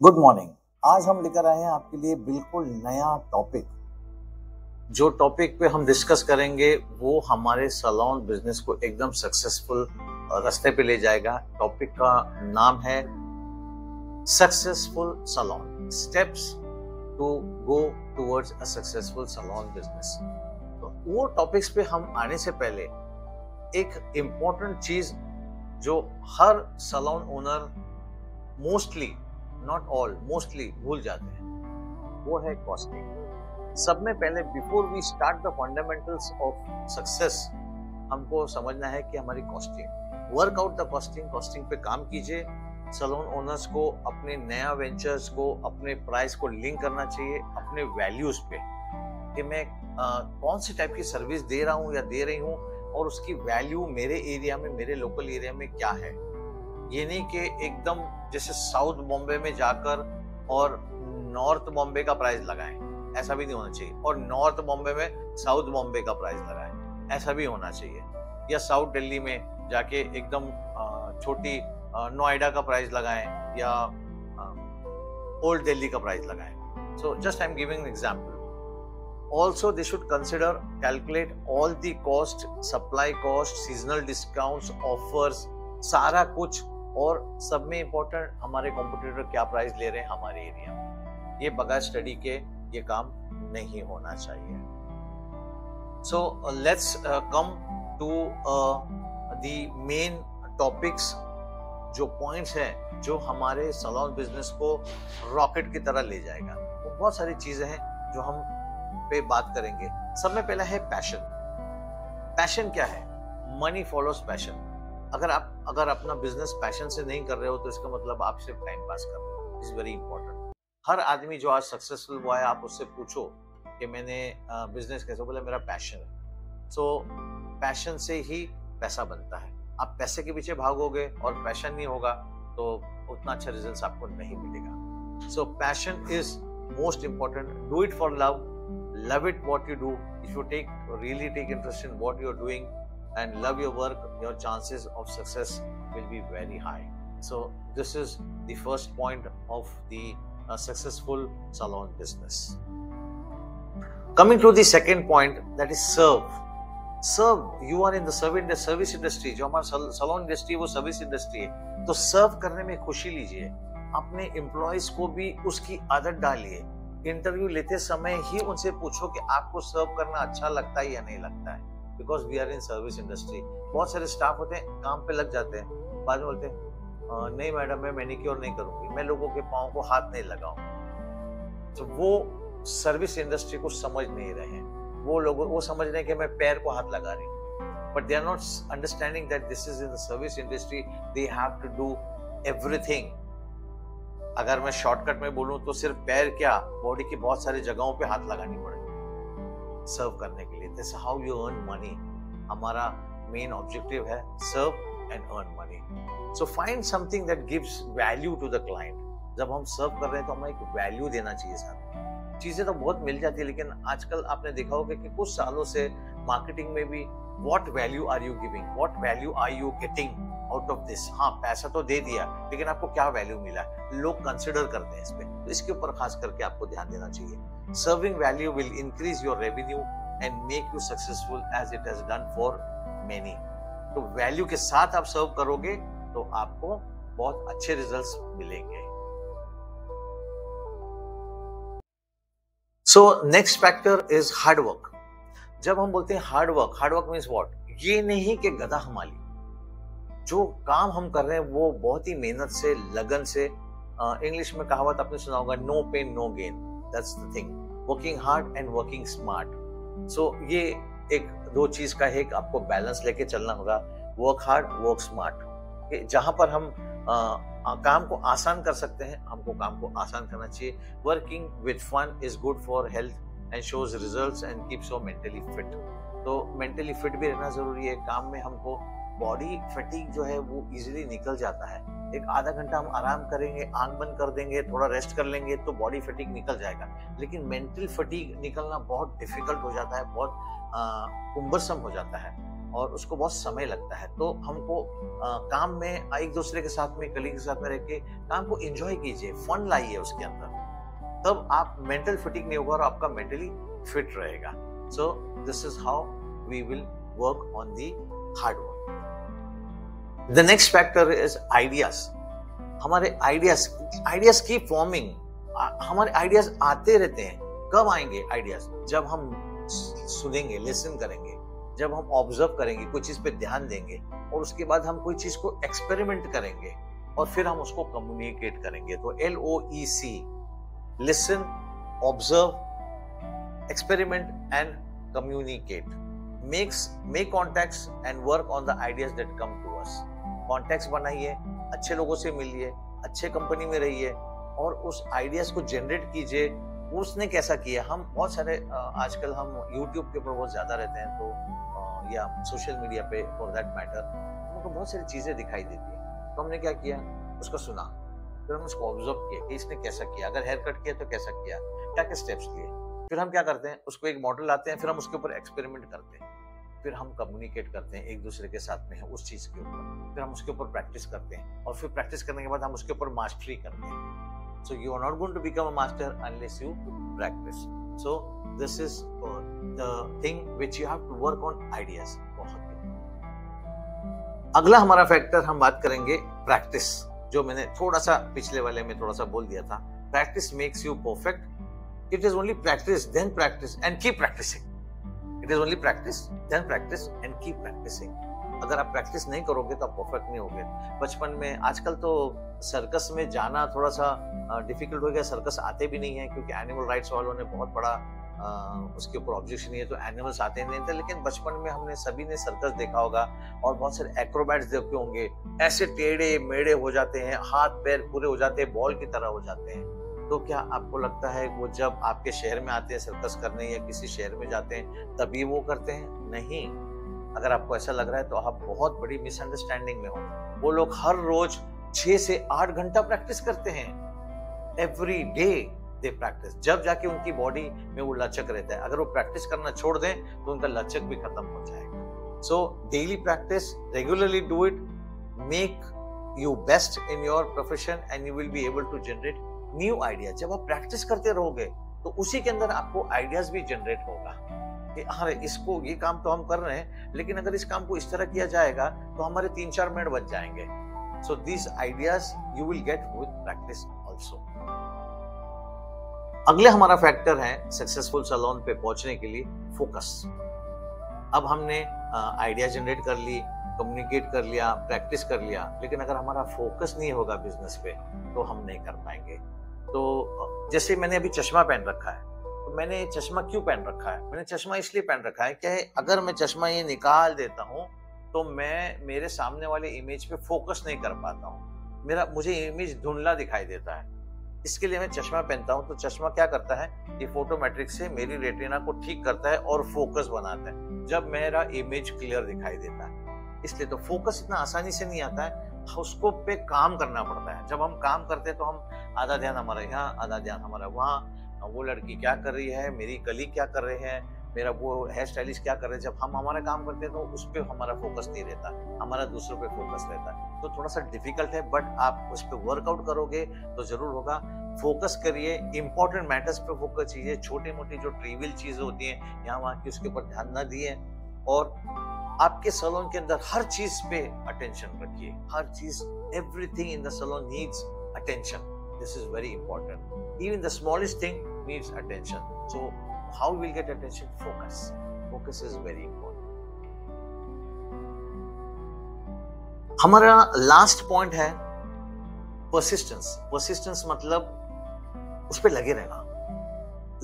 Good morning. आज हम लेकर आए हैं आपके लिए बिल्कुल नया टॉपिक। जो टॉपिक पे हम डिस्कस करेंगे वो हमारे सैलून बिजनेस को एकदम सक्सेसफुल रास्ते पे ले जाएगा। टॉपिक का नाम है successful salon, steps to go towards a successful salon business. तो वो टॉपिक्स पे हम आने से पहले एक इम्पोर्टेंट चीज जो हर salon owner mostly, not all, mostly भूल जाते हैं, वो है कॉस्टिंग। सब में पहले before we start the fundamentals of success हमको समझना है कि हमारी costing, work out the costing पे काम कीजिए। सैलून ओनर्स को अपने नया वेंचर्स को अपने प्राइस को लिंक करना चाहिए अपने वैल्यूज पे कि मैं कौन सी टाइप की सर्विस दे रहा हूँ या दे रही हूँ और उसकी वैल्यू मेरे एरिया में, मेरे लोकल एरिया में क्या है। ये नहीं कि एकदम जैसे साउथ बॉम्बे में जाकर और नॉर्थ बॉम्बे का प्राइस लगाएं, ऐसा भी नहीं होना चाहिए। और नॉर्थ बॉम्बे में साउथ बॉम्बे का प्राइस लगाएं, ऐसा भी होना चाहिए। या साउथ दिल्ली में जाके एकदम छोटी नोएडा का प्राइस लगाएं या ओल्ड दिल्ली का प्राइस लगाएं। So just I am giving an example. Also, they should consider, calculate all the cost, supply cost, seasonal discounts, offers, सारा कुछ। और सब में इम्पोर्टेंट हमारे कॉम्पिटिटर क्या प्राइस ले रहे हैं हमारे एरिया में। ये बगैर स्टडी के ये काम नहीं होना चाहिए। So let's come to the main topics, जो पॉइंट्स हैं जो हमारे सैलून बिजनेस को रॉकेट की तरह ले जाएगा। तो बहुत सारी चीजें हैं जो हम पे बात करेंगे। सब में पहला है पैशन। पैशन क्या है? Money follows passion. अगर अपना बिजनेस पैशन से नहीं कर रहे हो तो इसका मतलब आप सिर्फ टाइम पास कर रहे हो। Is very important. हर आदमी जो आज सक्सेसफुल हुआ है, आप उससे पूछो कि मैंने बिजनेस कैसे, बोले मेरा पैशन है। सो पैशन से ही पैसा बनता है। आप पैसे के पीछे भागोगे और पैशन नहीं होगा तो उतना अच्छा रिजल्ट आपको नहीं मिलेगा। सो passion is most important. Do it for love, love it what you do. If you really take interest in what you're doing and love your work, your chances of success will be very high. So this is the first point of the successful salon business. Coming to the second point, that is serve. You are in the service industry. जो हमारा salon industry वो service industry है, तो serve करने में खुशी लीजिए। अपने एम्प्लॉयज को भी उसकी आदत डालिए। इंटरव्यू लेते समय ही उनसे पूछो कि आपको सर्व करना अच्छा लगता है या नहीं लगता है। Because we are in service industry. बहुत सारे स्टाफ होते हैं, काम पे लग जाते हैं, बाद में बोलते हैं नहीं मैडम मैं मैनिक्योर नहीं करूंगी, मैं लोगों के पाँव को हाथ नहीं लगाऊंगी। तो वो सर्विस इंडस्ट्री को समझ नहीं रहे हैं। वो समझ रहे हैं कि मैं पैर को हाथ लगा रही हूँ, but they are not understanding that this is in the service industry, they have to do everything. अगर मैं शॉर्टकट में बोलूं तो सिर्फ पैर क्या, बॉडी की बहुत सारी जगहों पे हाथ लगानी पड़ेगी सर्व करने के लिए। This how you earn money. हमारा मेन ऑब्जेक्टिव है serve and earn money. So find something that gives value to the client. जब हम सर्व कर रहे हैं तो हमें एक वैल्यू देना चाहिए। साथ चीजें तो बहुत मिल जाती है, लेकिन आजकल आपने देखा होगा कि कुछ सालों से मार्केटिंग में भी what value are you giving, what value are you getting out of this. हाँ, पैसा तो दे दिया, लेकिन आपको क्या वैल्यू मिला, लोग कंसिडर करते हैं इस पे। तो इसके ऊपर खास करके आपको ध्यान देना चाहिए। Serving value will increase your revenue and make you successful as it has done for many. तो वैल्यू के साथ आप सर्व करोगे तो आपको बहुत अच्छे रिजल्ट्स मिलेंगे। So next factor is hard work. जब हम बोलते हैं हार्ड वर्क मीन्स व्हाट? ये नहीं कि गधा हमारी। जो काम हम कर रहे हैं वो बहुत ही मेहनत से, लगन से, इंग्लिश में कहावत आपने सुना होगा, no pain no gain. That's the thing, working hard and working smart. So ये एक दो चीज का एक आपको बैलेंस लेके चलना होगा। Work hard, work smart. जहां पर हम काम को आसान कर सकते हैं, हमको काम को आसान करना चाहिए। Working with fun is good for health and shows results and keeps you mentally fit. तो मेंटली फिट भी रहना जरूरी है। काम में हमको बॉडी फटीग जो है वो इजीली निकल जाता है। एक आधा घंटा हम आराम करेंगे, आंख बंद कर देंगे, थोड़ा रेस्ट कर लेंगे तो बॉडी फटीग निकल जाएगा। लेकिन मेंटल फटीग निकलना बहुत डिफिकल्ट हो जाता है, बहुत कुंबरसम हो जाता है। और उसको बहुत समय लगता है। तो हमको काम में एक दूसरे के साथ में, कलीग के साथ में रह के काम को एंजॉय कीजिए, फन लाइए उसके अंदर, तब आप मेंटल फिटिंग नहीं होगा और आपका मेंटली फिट रहेगा। So this is how we will work on the hard work. The next factor is ideas. हमारे आइडियाज की फॉर्मिंग, हमारे आइडियाज आते रहते हैं। कब आएंगे आइडियाज? जब हम सुनेंगे, लिसन करेंगे, जब हम ऑब्जर्व करेंगे, कोई चीज पे ध्यान देंगे और उसके बाद हम कोई चीज को एक्सपेरिमेंट करेंगे और फिर हम उसको कम्युनिकेट करेंगे। तो LOEC, listen, observe, experiment and communicate. Make contacts and work on the ideas that come to us. Contacts बनाइए, अच्छे लोगों से मिलिए, अच्छे कंपनी में रहिए और उस आइडियाज को जनरेट कीजिए। उसने कैसा किया, हम बहुत सारे आजकल हम यूट्यूब के ऊपर बहुत ज्यादा रहते हैं, तो या सोशल मीडिया पे फॉर दैट मैटर हमको बहुत सारी चीजें दिखाई देती है। तो हमने क्या किया, उसको सुना, फिर हम उसको ऑब्जर्व किया कि इसने कैसा किया, अगर हेयर कट किया तो कैसा किया, क्या क्या स्टेप्स लिए। फिर हम क्या करते हैं, उसको एक मॉडल लाते हैं, फिर हम उसके ऊपर एक्सपेरिमेंट करते हैं, फिर हम कम्युनिकेट करते हैं एक दूसरे के साथ में उस चीज के ऊपर, फिर हम उसके ऊपर प्रैक्टिस करते हैं और फिर प्रैक्टिस करने के बाद हम उसके ऊपर मास्टरी करते हैं। So you are not going to become a master unless you practice. So this is the thing which you have to work on ideas. अगला हमारा फैक्टर हम बात करेंगे प्रैक्टिस, जो मैंने थोड़ा सा पिछले वाले में थोड़ा सा बोल दिया था। Practice makes you perfect. It is only practice then practice and keep practicing. It is only practice then practice and keep practicing. अगर आप प्रैक्टिस नहीं करोगे तो आप परफेक्ट नहीं होगे। बचपन में, आजकल तो सर्कस में जाना थोड़ा सा डिफिकल्ट हो गया, सर्कस आते भी नहीं है क्योंकि एनिमल राइट्स वालों ने बहुत बड़ा उसके ऊपर ऑब्जेक्शन है, तो एनिमल्स आते नहीं थे। लेकिन बचपन में हमने सभी ने सर्कस देखा होगा और बहुत सारे एक्रोबैट्स देखे होंगे, ऐसे टेढ़े मेढ़े हो जाते हैं, हाथ पैर पूरे हो जाते हैं, बॉल की तरह हो जाते हैं। तो क्या आपको लगता है वो जब आपके शहर में आते हैं सर्कस करने या किसी शहर में जाते हैं तभी वो करते हैं? नहीं। अगर आपको ऐसा लग रहा है तो आप बहुत बड़ी मिसअंडरस्टैंडिंग में हो। वो लोग हर रोज 6 से 8 घंटा प्रैक्टिस करते हैं। एवरी डे दे प्रैक्टिस, जब जाके उनकी बॉडी में वो लचक रहता है। अगर वो प्रैक्टिस करना छोड़ दें तो उनका लचक भी खत्म हो जाएगा। So daily practice, regularly do it, make you best in your profession and you will be able to generate new idea. जब आप प्रैक्टिस करते रहोगे तो उसी के अंदर आपको आइडियाज भी जनरेट होगा कि अरे इसको, ये काम तो हम कर रहे हैं लेकिन अगर इस काम को इस तरह किया जाएगा तो हमारे 3-4 मिनट बच जाएंगे। So these ideas you will get with practice also. अगले हमारा फैक्टर है सक्सेसफुल सैलून पे पहुंचने के लिए फोकस। अब हमने आइडिया जनरेट कर ली, कम्युनिकेट कर लिया, प्रैक्टिस कर लिया, लेकिन अगर हमारा फोकस नहीं होगा बिजनेस पे तो हम नहीं कर पाएंगे। तो जैसे मैंने अभी चश्मा पहन रखा है, तो मैंने चश्मा क्यों पहन रखा है? मैंने चश्मा इसलिए पहन रखा है कि अगर मैं चश्मा ये निकाल देता हूँ तो मैं मेरे सामने वाले इमेज पे फोकस नहीं कर पाता हूँ, मुझे इमेज धुंधला दिखाई देता है। इसके लिए मैं चश्मा पहनता हूँ। तो चश्मा क्या करता है, ये फोटोमेट्रिक से मेरी रेटिना को ठीक करता है और फोकस बनाता है, जब मेरा इमेज क्लियर दिखाई देता है। इसलिए तो फोकस इतना आसानी से नहीं आता है, उसको पे काम करना पड़ता है। जब हम काम करते हैं तो हम आधा ध्यान हमारा यहाँ, आधा ध्यान हमारा वहाँ, वो लड़की क्या कर रही है, मेरी कलीग क्या कर रहे हैं, मेरा वो हेयर स्टाइलिस्ट क्या कर रहे हैं। जब हम हमारा काम करते हैं तो उस पर हमारा फोकस नहीं रहता, हमारा दूसरों पे फोकस रहता है। तो थोड़ा सा डिफिकल्ट है, बट आप उस पर वर्कआउट करोगे तो जरूर होगा। फोकस करिए, इंपॉर्टेंट मैटर्स पे फोकस कीजिए, छोटी मोटी जो ट्रिवियल चीजें होती हैं यहाँ वहाँ की उसके ऊपर ध्यान न दिए, और आपके सैलून के अंदर हर चीज पे अटेंशन रखिए। हर चीज, everything in the salon needs attention. This is very important. Even the smallest thing needs attention. So how we will get attention? Focus. Focus is very important. हमारा लास्ट पॉइंट है persistence. Persistence मतलब उस पे लगे रहना,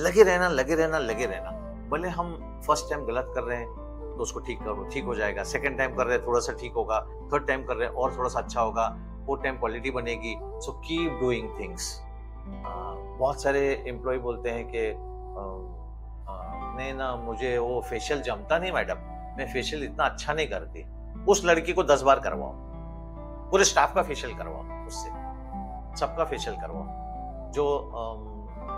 लगे रहना, लगे रहना, लगे रहना। भले हम फर्स्ट टाइम गलत कर रहे हैं तो उसको ठीक करो, ठीक हो जाएगा। सेकंड टाइम कर रहे हैं थोड़ा सा ठीक होगा, थर्ड टाइम कर रहे हैं और थोड़ा सा अच्छा होगा, फोर्थ टाइम क्वालिटी बनेगी। So keep doing things. बहुत सारे एम्प्लॉय बोलते हैं कि नहीं ना, मुझे वो फेशियल जमता नहीं मैडम, मैं फेशियल इतना अच्छा नहीं करती। उस लड़की को 10 बार करवाओ, पूरे स्टाफ का फेशियल करवाओ, उससे सबका फेशियल करवाओ।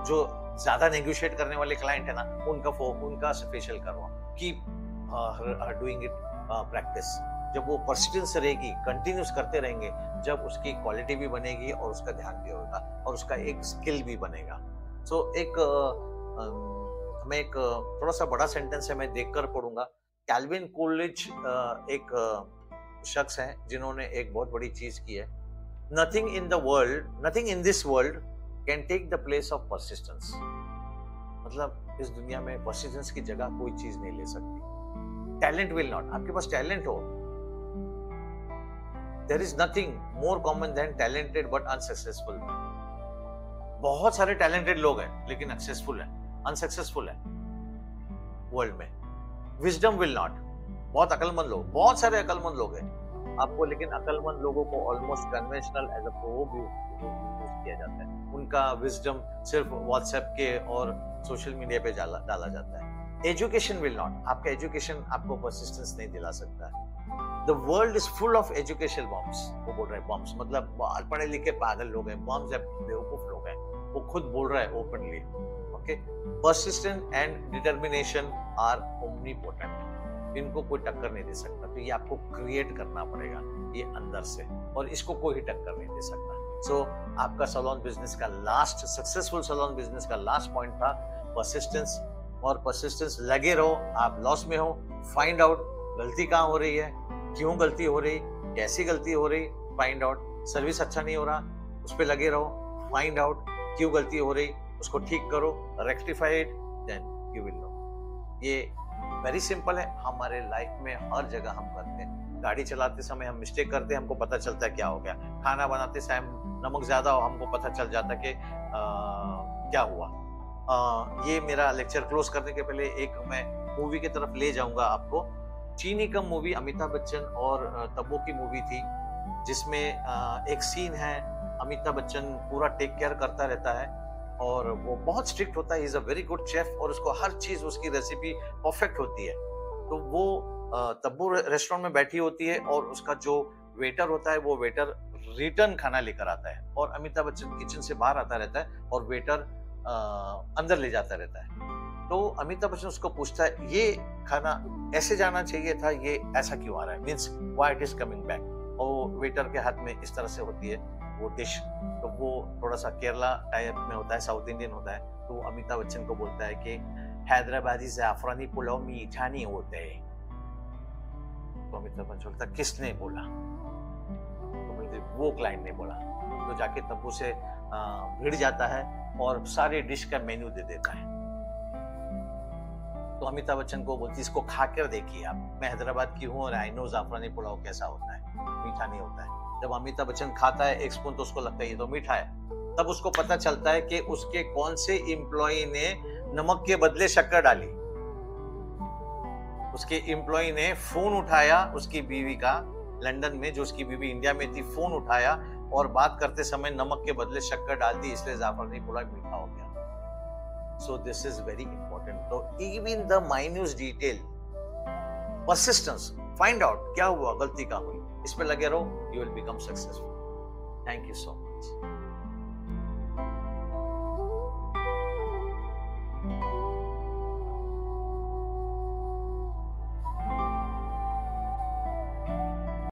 जो ज्यादा नेगोशिएट करने वाले क्लाइंट है ना, उनका फेशियल करवाओ। कीप डूइंग इट प्रैक्टिस, जब वो परसिस्टेंस रहेगी, कंटिन्यूस करते रहेंगे, जब उसकी क्वालिटी भी बनेगी और उसका ध्यान भी होगा और उसका एक स्किल भी बनेगा। सो हमें एक थोड़ा सा बड़ा सेंटेंस है, मैं देखकर पढ़ूंगा। कैल्विन कॉलेज एक शख्स हैं जिन्होंने एक बहुत बड़ी चीज की है। Nothing in this world can take the place of persistence. मतलब इस दुनिया में परसिस्टेंस की जगह कोई चीज नहीं ले सकती। टैलेंट विल नॉट, आपके पास टैलेंट हो, there is nothing more common than talented but unsuccessful. बहुत सारे टैलेंटेड लोग हैं लेकिन अनसक्सेसफुल है वर्ल्ड में। विजडम विल नॉट, बहुत अकलमंद लोग, बहुत सारे अकलमंद लोग हैं आपको, लेकिन अकलमंद लोगों को almost conventional as a proverb use किया जाता है। उनका विजडम सिर्फ व्हाट्सएप के और सोशल मीडिया पे डाला जाता है। एजुकेशन विल नॉट, आपका एजुकेशन आपको परसिस्टेंस नहीं दिला सकता है। The world is full of educational bombs. वो बोल रहे हैं बॉम्ब्स मतलब बहुत पढ़े लिखे पागल लोग हैं, बॉम्ब्स है बेवकूफ लोग हैं, वो खुद बोल रहा है openly. Okay, persistent and determination are omnipotent, इनको कोई टक्कर नहीं दे सकता। तो ये आपको क्रिएट करना पड़ेगा ये अंदर से, और इसको कोई टक्कर नहीं दे सकता। सो आपका सैलून बिजनेस का लास्ट, सक्सेसफुल सैलून बिजनेस का लास्ट पॉइंट था परसिस्टेंस। और परसिस्टेंस, लगे रहो, आप लॉस में हो, फाइंड आउट गलती कहाँ हो रही है, क्यों गलती हो रही, कैसी गलती हो रही, फाइंड आउट। सर्विस अच्छा नहीं हो रहा, उस पर लगे रहो, फाइंड आउट क्यों गलती हो रही, उसको ठीक करो, rectify it, then you will know. ये वेरी सिंपल है, हमारे लाइफ में हर जगह हम करते हैं। गाड़ी चलाते समय हम मिस्टेक करते हैं, हमको पता चलता है क्या हो गया। खाना बनाते समय नमक ज्यादा हो, हमको पता चल जाता है कि क्या हुआ। ये मेरा लेक्चर क्लोज करने के पहले एक मैं मूवी की तरफ ले जाऊंगा आपको। चीनी कम मूवी, अमिताभ बच्चन और तब्बू की मूवी थी, जिसमें एक सीन है, अमिताभ बच्चन पूरा टेक केयर करता रहता है और वो बहुत स्ट्रिक्ट होता है, is a very good chef और उसको हर चीज, उसकी रेसिपी परफेक्ट होती है। तो वो तब्बू रेस्टोरेंट में बैठी होती है और उसका जो वेटर होता है, वो वेटर रिटर्न खाना लेकर आता है और अमिताभ बच्चन किचन से बाहर आता रहता है और वेटर अंदर ले जाता रहता है। तो अमिताभ बच्चन उसको पूछता है, ये खाना ऐसे जाना चाहिए था, ये ऐसा क्यों आ रहा है, means why it is coming back. और वेटर के हाथ में इस तरह से होती है वो डिश, तो वो थोड़ा सा केरला टाइप में होता है, साउथ इंडियन होता है। तो अमिताभ बच्चन को बोलता है कि हैदराबादी ज़ाफ़रानी पुलाव मीठा नहीं होते है। तो अमिताभ बच्चन बोलता है, किसने बोला? तो वो क्लाइंट ने बोला। तो जाके तब्बू से भिड़ जाता है और सारे डिश का मेन्यू दे देता है। तो अमिताभ बच्चन को बोलती, इसको खा कर देखिए आप, मैं हैदराबाद की हूँ और आई नो ज़ाफ़रानी पुलाव कैसा होता है, मीठा नहीं होता है। जब अमिताभ बच्चन खाता है एक स्पून तो उसको लगता है ये तो मीठा है। तब उसको पता चलता है कि उसके कौन से एम्प्लॉई ने नमक के बदले शक्कर डाली। उसके एम्प्लॉई ने फोन उठाया उसकी बीवी का, लंदन में, जो उसकी बीवी इंडिया में थी, फोन उठाया और बात करते समय नमक के बदले शक्कर डाल दी, इसलिए ज़ाफ़रानी पुलाव मीठा हो गया। So this is very important. So even the minute detail, persistence, find out क्या हुआ, गलती कहाँ हुई, इस पे लगे रहो, you will become successful. Thank you so much.